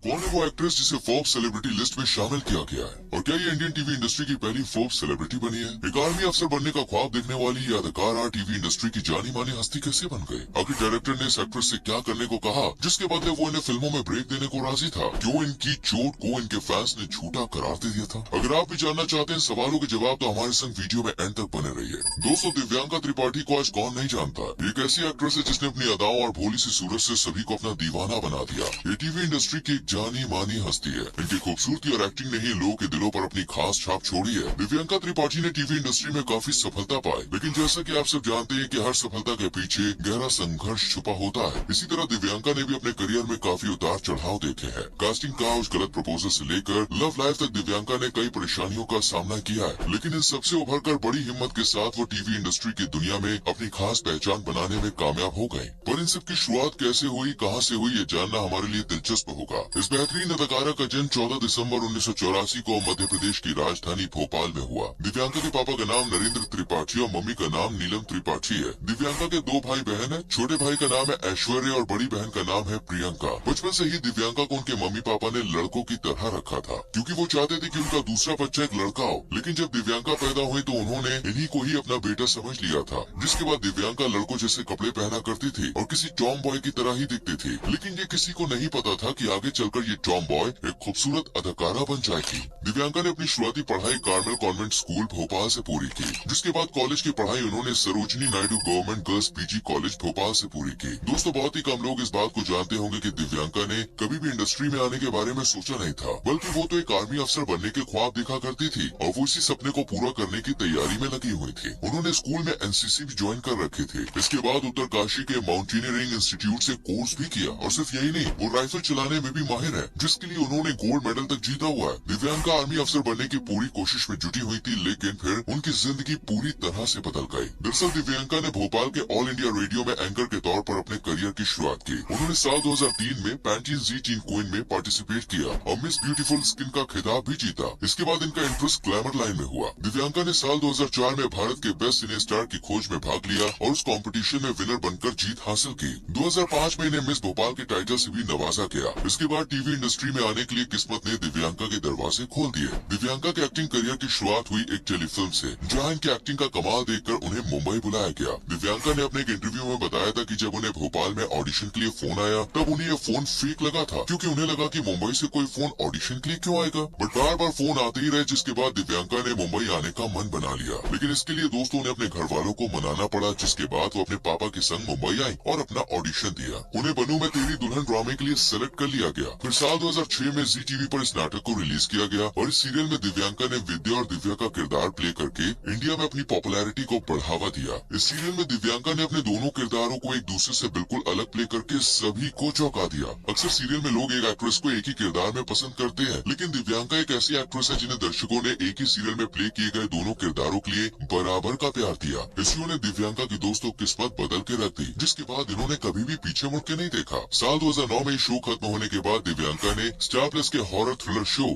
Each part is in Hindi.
कौन है वो एक्ट्रेस जिसे फोर्ब्स सेलिब्रिटी लिस्ट में शामिल किया गया है और क्या ये इंडियन टीवी इंडस्ट्री की पहली फोर्ब्स सेलिब्रिटी बनी है? एक आर्मी अफसर बनने का ख्वाब देखने वाली ये अदाकारा टीवी इंडस्ट्री की जानी मानी हस्ती कैसे बन गई? आखिर डायरेक्टर ने इस एक्ट्रेस से क्या करने को कहा जिसके बदले वो इन्हें फिल्मों में ब्रेक देने को राजी था? क्यों इनकी चोट को इनके फैंस ने झूठा करार दे दिया था? अगर आप भी जानना चाहते हैं सवालों के जवाब तो हमारे संग वीडियो में एंड तक बने रहिए। दोस्तों, दिव्यांका त्रिपाठी को आज कौन नहीं जानता? एक ऐसी एक्ट्रेस है जिसने अपनी अदाओं और भोली सी सूरत से सभी को अपना दीवाना बना दिया। ये टीवी इंडस्ट्री की एक जानी मानी हस्ती है। इनकी खूबसूरती और एक्टिंग ने ही लोगों के दिलों पर अपनी खास छाप छोड़ी है। दिव्यांका त्रिपाठी ने टीवी इंडस्ट्री में काफी सफलता पाई, लेकिन जैसा कि आप सब जानते हैं कि हर सफलता के पीछे गहरा संघर्ष छुपा होता है। इसी तरह दिव्यांका ने भी अपने करियर में काफी उतार चढ़ाव देखे हैं। कास्टिंग काउच, गलत प्रपोजल से लेकर लव लाइफ तक दिव्यांका ने कई परेशानियों का सामना किया है, लेकिन इन सबसे उभर कर बड़ी हिम्मत के साथ वो टीवी इंडस्ट्री की दुनिया में अपनी खास पहचान बनाने में कामयाब हो गए। पर इन सब की शुरुआत कैसे हुई, कहां से हुई, ये जानना हमारे लिए दिलचस्प होगा। इस बेहतरीन अदाकारा का जन्म 14 दिसंबर 1984 को मध्य प्रदेश की राजधानी भोपाल में हुआ। दिव्यांका के पापा का नाम नरेंद्र त्रिपाठी और मम्मी का नाम नीलम त्रिपाठी है। दिव्यांका के 2 भाई बहन है। छोटे भाई का नाम है ऐश्वर्य और बड़ी बहन का नाम है प्रियंका। बचपन से ही दिव्यांका को उनके मम्मी पापा ने लड़कों की तरह रखा था, क्योंकि वो चाहते थे कि उनका दूसरा बच्चा एक लड़का हो। लेकिन जब दिव्यांका पैदा हुई तो उन्होंने इन्हीं को ही अपना बेटा समझ लिया था, जिसके बाद दिव्यांका लड़कों जैसे कपड़े पहना करती थी और किसी टॉम बॉय की तरह ही दिखती थी। लेकिन ये किसी को नहीं पता था कि आगे चलकर ये टॉम बॉय एक खूबसूरत अदाकारा बन जाएगी। दिव्यांका ने अपनी शुरुआती पढ़ाई कार्मेल कॉन्वेंट स्कूल भोपाल से पूरी की, जिसके बाद कॉलेज की पढ़ाई उन्होंने Sarojini Naidu government girls PG college Bhopal से पूरी की। दोस्तों, बहुत ही कम लोग इस बात को जानते होंगे कि दिव्यांका ने कभी भी इंडस्ट्री में आने के बारे में सोचा नहीं था, बल्कि वो तो एक आर्मी अफसर बनने के ख्वाब देखा करती थी और वो इसी सपने को पूरा करने की तैयारी में लगी हुई थी। उन्होंने स्कूल में एनसीसी भी ज्वाइन कर रखे थे। इसके बाद उत्तरकाशी के माउंटेनियरिंग इंस्टीट्यूट से कोर्स भी किया और सिर्फ यही नहीं, वो राइफल चलाने में भी माहिर है, जिसके लिए उन्होंने गोल्ड मेडल तक जीता हुआ है। दिव्यांका आर्मी अफसर बनने की पूरी कोशिश में जुटी हुई थी, लेकिन फिर उनकी जिंदगी पूरी तरह से बदल गई। दरअसल दिव्यांका ने भोपाल के ऑल इंडिया रेडियो में एंकर के तौर पर अपने करियर की शुरुआत की। उन्होंने साल 2003 में पैंटीन जी टीन क्वीन में पार्टिसिपेट किया और मिस ब्यूटीफुल स्किन का खिताब भी जीता। इसके बाद इनका इंटरेस्ट ग्लैमर लाइन में हुआ। दिव्यांका ने साल 2004 में भारत के बेस्ट सिने स्टार की खोज में भाग लिया और उस कंपटीशन में विनर बनकर जीत हासिल की। 2005 में इन्हें मिस भोपाल के टाइटल से भी नवाजा गया। इसके बाद टीवी इंडस्ट्री में आने के लिए किस्मत ने दिव्यांका के दरवाजे खोल दिए। दिव्यांका के एक्टिंग करियर की शुरुआत हुई एक टेलीफिल्म से, जहां इनके एक्टिंग का कमाल देखकर उन्हें मुंबई बुलाया गया। दिव्यांका ने अपने एक इंटरव्यू में बताया था कि जब उन्हें भोपाल में ऑडिशन के लिए फोन आया तब उन्हें यह फोन फेक लगा था, क्योंकि उन्हें लगा कि मुंबई से कोई फोन ऑडिशन के लिए क्यों आएगा। बट बार बार फोन आते ही रहे, जिसके बाद दिव्यांका ने मुंबई आने का मन बना लिया। लेकिन इसके लिए दोस्तों ने अपने घर वालों को मनाना पड़ा, जिसके बाद वो अपने पापा के संग मुंबई आई और अपना ऑडिशन दिया। उन्हें बनू मैं तेरी दुल्हन ड्रामे के लिए सेलेक्ट कर लिया गया। फिर साल 2006 में जी टीवी पर इस नाटक को रिलीज किया गया और इस सीरियल में दिव्यांका ने विद्या और दिव्या का किरदार प्ले करके इंडिया में अपनी पॉपुलैरिटी को बढ़ावा दिया। इस सीरियल में दिव्यांका ने अपने दोनों किरदारों को एक दूसरे से बिल्कुल अलग प्ले करके सभी को चौंका दिया। अक्सर सीरियल में लोग एक एक्ट्रेस को एक ही किरदार में पसंद करते हैं, लेकिन दिव्यांका एक ऐसी एक्ट्रेस है जिन्हें दर्शकों ने एक ही सीरियल में प्ले किए गए दोनों किरदारों के लिए बराबर का प्यार दिया। इसलिए उन्हें दिव्यांका की दोस्तों किस्मत बदल के रख दी, जिसके बाद इन्होंने कभी भी पीछे मुड़ के नहीं देखा। साल 2009 में शो खत्म होने के बाद दिव्यांका ने स्टार प्लस के हॉरर थ्रिलर शो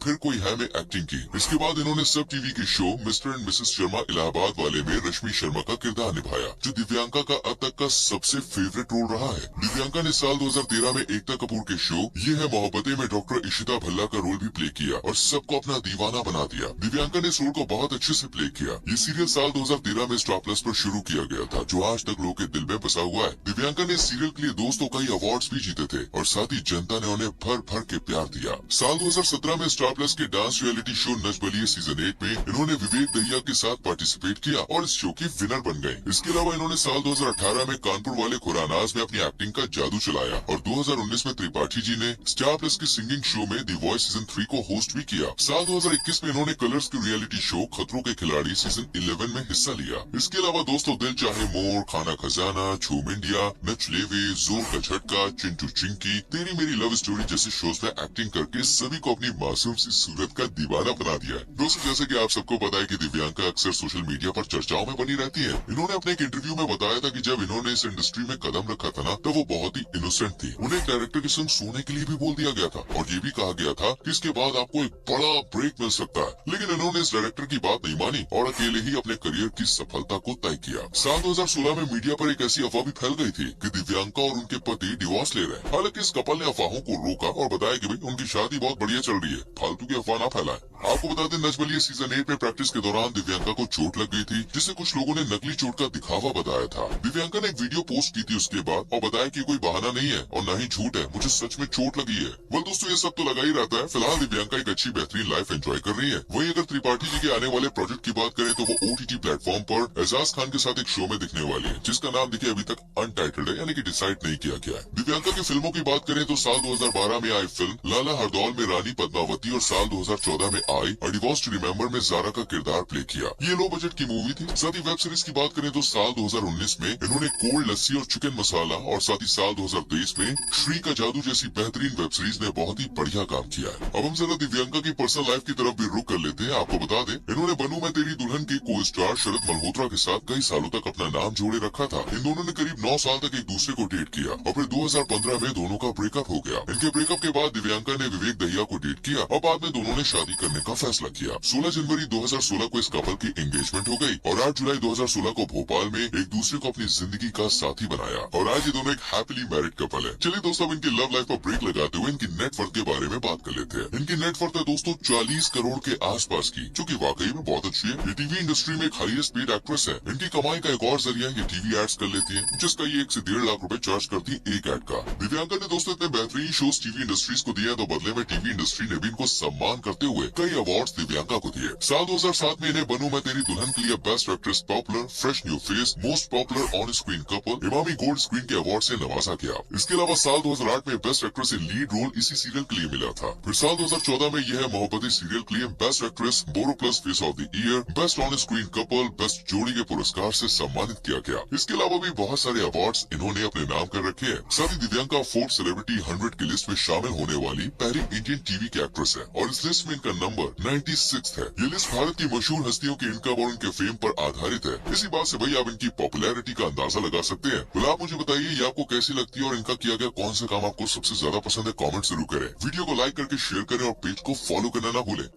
फिर कोई है में एक्टिंग की। इसके बाद इन्होंने सब टीवी के show mister and Mrs Sharma Allahabad वाले में रश्मि शर्मा का किरदार निभाया, जो दिव्यांका का अब तक का सबसे फेवरेट रोल रहा है। दिव्यांका ने साल 2013 में एकता कपूर के शो ये है मोहब्बतें में डॉक्टर इशिता भल्ला का रोल भी प्ले किया और सबको अपना दीवाना बना दिया। दिव्यांका ने इस रोल को बहुत अच्छे से प्ले किया। ये सीरियल साल 2013 में स्टार प्लस पर शुरू किया गया था, जो आज तक लोगों के दिल में बसा हुआ है। दिव्यांका ने इस सीरियल के लिए दोस्तों कई अवार्ड्स भी जीते थे और साथ ही जनता ने उन्हें भर भर के प्यार दिया। साल 2017 में स्टार प्लस के dance reality show Nach Baliye season 8 में इन्होंने विवेक दहिया के साथ पार्टिसिपेट किया और इस शो की विनर बन गए। इसके अलावा इन्होंने साल 2018 में कानपुर वाले खुरानाज में अपनी एक्टिंग का जादू चलाया और 2019 में त्रिपाठी जी ने स्टार प्लस के सिंगिंग शो में द वॉइस सीजन 3 को होस्ट भी किया। साल 2021 में इन्होंने कलर्स के रियलिटी शो खतरों के खिलाड़ी सीजन 11 में हिस्सा लिया। इसके अलावा दोस्तों दिल चाहे मोर, खाना खजाना, झूम इंडिया, नच लेवे, जोर का झटका, चिंटू चिंकी, तेरी मेरी लव स्टोरी जैसे शोज में एक्टिंग करके सभी को अपनी मासूम सी सूरत का दीवाना बना दिया है। दोस्तों जैसे कि आप सबको पता है कि दिव्यांका अक्सर सोशल मीडिया पर चर्चाओं में बनी रहती है। इन्होंने अपने एक इंटरव्यू में बताया था कि जब इन्होंने इस इंडस्ट्री में कदम रखा था ना, तो वो बहुत ही इनोसेंट थी। उन्हें एक डायरेक्टर के संग सोने के लिए भी बोल दिया गया था और ये भी कहा गया था कि इसके बाद आपको एक बड़ा ब्रेक मिल सकता है। लेकिन इन्होंने इस डायरेक्टर की बात नहीं मानी और अकेले ही अपने करियर की सफलता को तय किया। साल 2016 में मीडिया पर एक ऐसी अफवाह भी फैल गई थी कि दिव्यांका और उनके पति डिवोर्स ले रहे हैं। हालांकि इस कपल ने अफवाहों को रोका और बताया कि भाई उनकी शादी बहुत बढ़िया चल रही है, फालतू की अफवाह ना फैलाएं। आपको बता दें नच बलिए सीजन 8 में प्रैक्टिस के दौरान दिव्यांका को चोट लग गई थी, जिसे कुछ लोगों ने नकली चोट का दिखावा बताया था। दिव्यांका ने एक वीडियो पोस्ट की थी उसके बाद और बताया कि कोई बहाना नहीं है और न ही झूठ है, मुझे सच में चोट लगी है। वेल दोस्तों ये सब तो लगा ही रहता है। फिलहाल दिव्यांका एक अच्छी बेहतरीन लाइफ एंजॉय कर रही है। वहीं अगर त्रिपाठी जी के आने वाले प्रोजेक्ट की बात करें तो वो OTT प्लेटफॉर्म पर एजाज खान के साथ एक शो में दिखने वाली है, जिसका नाम देखिए अभी तक अनटाइटल्ड है, यानी कि डिसाइड नहीं किया गया है। दिव्यांका की फिल्मों की बात करें तो साल 2012 में आई फिल्म लाला हरदौल में रानी पद्मावती और साल 2014 में आई अ डिवोर्स टू रिमेंबर में जारा का किरदार प्ले किया। ये लो बजट की मूवी थी। साथ ही वेब सीरीज की बात करें तो साल 2019 में इन्होंने कोल्ड लस्सी और चिकन मसाला और साथ ही साल 2023 में श्री का जादू जैसी बेहतरीन वेब सीरीज ने बहुत ही बढ़िया काम किया है। अब हम जरा दिव्यांका की पर्सनल लाइफ की तरफ भी रुक कर लेते हैं। आपको बता दें इन्होंने बनू मैं तेरी दुल्हन के को स्टार शरद मल्होत्रा के साथ कई सालों तक अपना नाम जोड़े रखा था। इन दोनों ने करीब 9 साल तक एक दूसरे को डेट किया और फिर 2015 में दोनों का ब्रेकअप हो गया। इनके ब्रेकअप के बाद दिव्यांका ने विवेक दहिया को डेट किया और बाद में दोनों ने शादी करने का फैसला किया। 16 जनवरी 2016 को इस कपल की एंगेजमेंट हो गई और 8 जुलाई 2016 को भोपाल में एक दूसरे को अपनी जिंदगी का साथी बनाया और आज ये दोनों एक हैप्पीली मैरिड कपल है। चलिए दोस्तों अब इनकी लव लाइफ पर ब्रेक लगाते हुए इनकी नेटवर्थ के बारे में बात कर लेते हैं। इनकी नेटवर्थ है दोस्तों 40 करोड़ के आसपास की, जो कि वाकई में बहुत अच्छी है। ये टीवी इंडस्ट्री में एक हाईएस्ट पेड एक्ट्रेस है। इनकी कमाई का एक और जरिया ये टीवी एड्स कर लेती है, जिसका ये 1 से 1.5 लाख रुपए चार्ज करती है एक एड का। दिव्यांका ने दोस्तों इतने बेहतरीन शोज टीवी इंडस्ट्रीज को दिया तो बदले में टीवी इंडस्ट्री ने भी इनको सम्मान करते हुए कई अवार्ड्स दिव्यांका को दिए। साल 2007 में इन्हें बनू मैं तेरी दुल्हन के लिए best actress popular, fresh new face, most popular on screen couple, Emami gold screen के अवार्ड से नवाजा गया। इसके अलावा साल 2008 में best actress in lead role इसी सीरियल के लिए मिला था। फिर साल 2014 में यह है मोहब्बती सीरियल के लिए best actress, Boroplus face of the year, best on screen couple, best जोड़ी के पुरस्कार से सम्मानित किया गया। इसके अलावा भी बहुत सारे अवार्ड्स इन्होंने अपने नाम कर रखे हैं। साथ ही दिव्यांका फोर्ब्स सेलिब्रिटी 100 की लिस्ट में शामिल होने वाली पहली इंडियन टीवी की एक्ट्रेस है और इस लिस्ट में इनका नंबर 96 है। ये लिस्ट भारत की मशहूर हस्तियों के इनकम और उनके फेम पर आधारित है। इसी बात से भाई आप इनकी पॉपुलैरिटी का अंदाजा लगा सकते हैं। तो आप मुझे बताइए ये आपको कैसी लगती है और इनका किया गया कौन सा काम आपको सबसे ज्यादा पसंद है, कमेंट जरूर करें। वीडियो को लाइक करके शेयर करें और पेज को फॉलो करना ना भूलें।